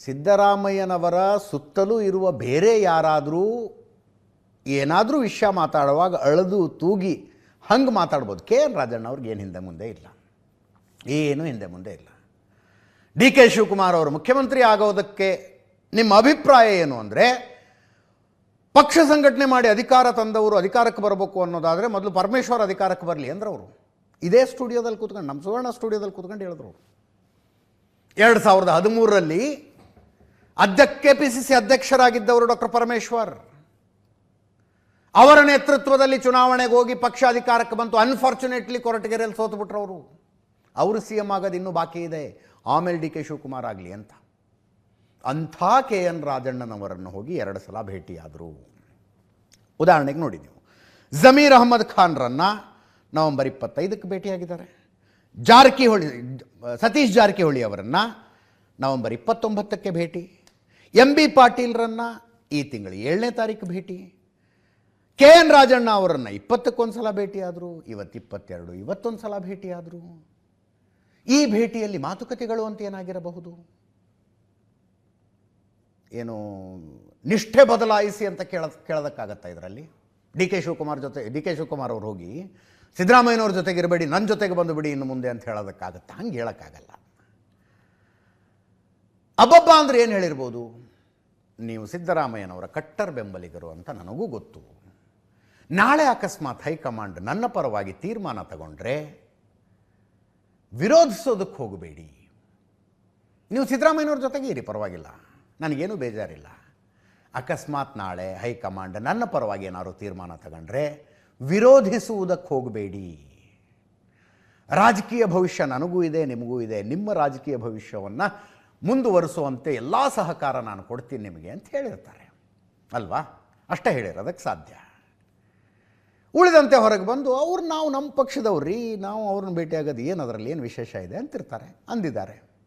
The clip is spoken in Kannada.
ಸಿದ್ದರಾಮಯ್ಯನವರ ಸುತ್ತಲೂ ಇರುವ ಬೇರೆ ಯಾರಾದರೂ ಏನಾದರೂ ವಿಷಯ ಮಾತಾಡುವಾಗ ಅಳೆದು ತೂಗಿ ಹಂಗೆ ಮಾತಾಡ್ಬೋದು. ಕೆ ಎನ್ ರಾಜಣ್ಣ ಅವ್ರಿಗೆ ಏನು ಹಿಂದೆ ಮುಂದೆ ಇಲ್ಲ, ಏನು ಹಿಂದೆ ಮುಂದೆ ಇಲ್ಲ. ಡಿ ಕೆ ಶಿವಕುಮಾರ್ ಅವರು ಮುಖ್ಯಮಂತ್ರಿ ಆಗೋದಕ್ಕೆ ನಿಮ್ಮ ಅಭಿಪ್ರಾಯ ಏನು ಅಂದರೆ, ಪಕ್ಷ ಸಂಘಟನೆ ಮಾಡಿ ಅಧಿಕಾರ ತಂದವರು ಅಧಿಕಾರಕ್ಕೆ ಬರಬೇಕು ಅನ್ನೋದಾದರೆ ಮೊದಲು ಪರಮೇಶ್ವರ್ ಅಧಿಕಾರಕ್ಕೆ ಬರಲಿ ಅಂದ್ರೆ ಅವರು ಇದೇ ಸ್ಟುಡಿಯೋದಲ್ಲಿ ಕೂತ್ಕೊಂಡು, ನಮ್ಮ ಸುವರ್ಣ ಸ್ಟುಡಿಯೋದಲ್ಲಿ ಕೂತ್ಕೊಂಡು ಹೇಳಿದ್ರು. 2013ರಲ್ಲಿ KPCC ಅಧ್ಯಕ್ಷರಾಗಿದ್ದವರು ಡಾಕ್ಟರ್ ಪರಮೇಶ್ವರ್, ಅವರ ನೇತೃತ್ವದಲ್ಲಿ ಚುನಾವಣೆಗೆ ಹೋಗಿ ಪಕ್ಷ ಅಧಿಕಾರಕ್ಕೆ ಬಂತು. ಅನ್ಫಾರ್ಚುನೇಟ್ಲಿ ಕೊರಟಗೆರೆಯಲ್ಲಿ ಸೋತುಬಿಟ್ರು ಅವರು ಸಿ ಎಂ ಆಗೋದು ಇನ್ನೂ ಬಾಕಿ ಇದೆ, ಆಮೇಲೆ ಡಿ ಕೆ ಶಿವಕುಮಾರ್ ಆಗಲಿ ಅಂತ. ಅಂಥ ಕೆ ಎನ್ ರಾಜಣ್ಣನವರನ್ನು ಹೋಗಿ 2 ಸಲ ಭೇಟಿಯಾದರು. ಉದಾಹರಣೆಗೆ ನೋಡಿ ನೀವು, ಜಮೀರ್ ಅಹಮದ್ ಖಾನ್ರನ್ನು ನವೆಂಬರ್ 25ಕ್ಕೆ ಭೇಟಿಯಾಗಿದ್ದಾರೆ. ಸತೀಶ್ ಜಾರಕಿಹೊಳಿ ಅವರನ್ನು ನವೆಂಬರ್ 29ಕ್ಕೆ ಭೇಟಿ. MB ಪಾಟೀಲ್ರನ್ನು ಈ ತಿಂಗಳು 7ನೇ ತಾರೀಕು ಭೇಟಿ. ಕೆ ಎನ್ ರಾಜಣ್ಣ ಅವರನ್ನು 20ಕ್ಕೆ ಸಲ ಭೇಟಿಯಾದರು, ಇವತ್ತು 22, ಇವತ್ತೊಂದು ಸಲ ಭೇಟಿಯಾದರು. ಈ ಭೇಟಿಯಲ್ಲಿ ಮಾತುಕತೆಗಳು ಅಂತ ಏನಾಗಿರಬಹುದು? ಏನು ನಿಷ್ಠೆ ಬದಲಾಯಿಸಿ ಅಂತ ಕೇಳೋದಕ್ಕಾಗತ್ತಾ ಇದರಲ್ಲಿ? ಡಿ ಕೆ ಶಿವಕುಮಾರ್ ಅವರು ಹೋಗಿ ಸಿದ್ದರಾಮಯ್ಯನವ್ರ ಜೊತೆಗೆ ಇರಬೇಡಿ, ನನ್ನ ಜೊತೆಗೆ ಬಂದು ಬಿಡಿ ಇನ್ನು ಮುಂದೆ ಅಂತ ಹೇಳೋದಕ್ಕಾಗತ್ತಾ? ಹಂಗೆ ಹೇಳೋಕ್ಕಾಗಲ್ಲ. ಅಬ್ಬಬ್ಬ ಅಂದರೆ ಏನು ಹೇಳಿರ್ಬೋದು? ನೀವು ಸಿದ್ದರಾಮಯ್ಯನವರ ಕಟ್ಟರ್ ಬೆಂಬಲಿಗರು ಅಂತ ನನಗೂ ಗೊತ್ತು. ನಾಳೆ ಅಕಸ್ಮಾತ್ ಹೈಕಮಾಂಡ್ ನನ್ನ ಪರವಾಗಿ ತೀರ್ಮಾನ ತಗೊಂಡ್ರೆ ವಿರೋಧಿಸೋದಕ್ಕೆ ಹೋಗಬೇಡಿ, ನೀವು ಸಿದ್ದರಾಮಯ್ಯನವ್ರ ಜೊತೆಗೆ ಇರಿ, ಪರವಾಗಿಲ್ಲ, ನನಗೇನು ಬೇಜಾರಿಲ್ಲ. ಅಕಸ್ಮಾತ್ ನಾಳೆ ಹೈಕಮಾಂಡ್ ನನ್ನ ಪರವಾಗಿ ಏನಾದ್ರು ತೀರ್ಮಾನ ತಗೊಂಡ್ರೆ ವಿರೋಧಿಸುವುದಕ್ಕೆ ಹೋಗಬೇಡಿ. ರಾಜಕೀಯ ಭವಿಷ್ಯ ನನಗೂ ಇದೆ, ನಿಮಗೂ ಇದೆ. ನಿಮ್ಮ ರಾಜಕೀಯ ಭವಿಷ್ಯವನ್ನು ಮುಂದುವರಿಸುವಂತೆ ಎಲ್ಲ ಸಹಕಾರ ನಾನು ಕೊಡ್ತೀನಿ ನಿಮಗೆ ಅಂತ ಹೇಳಿರ್ತಾರೆ ಅಲ್ವಾ? ಅಷ್ಟೇ ಹೇಳಿರೋದಕ್ಕೆ ಸಾಧ್ಯ. ಉಳಿದಂತೆ ಹೊರಗೆ ಬಂದು ನಾವು ನಮ್ಮ ಪಕ್ಷದವ್ರಿ, ನಾವು ಅವ್ರನ್ನ ಭೇಟಿಯಾಗೋದು ಏನು, ಅದರಲ್ಲಿ ಏನು ವಿಶೇಷ ಇದೆ ಅಂತಿರ್ತಾರೆ, ಅಂದಿದ್ದಾರೆ.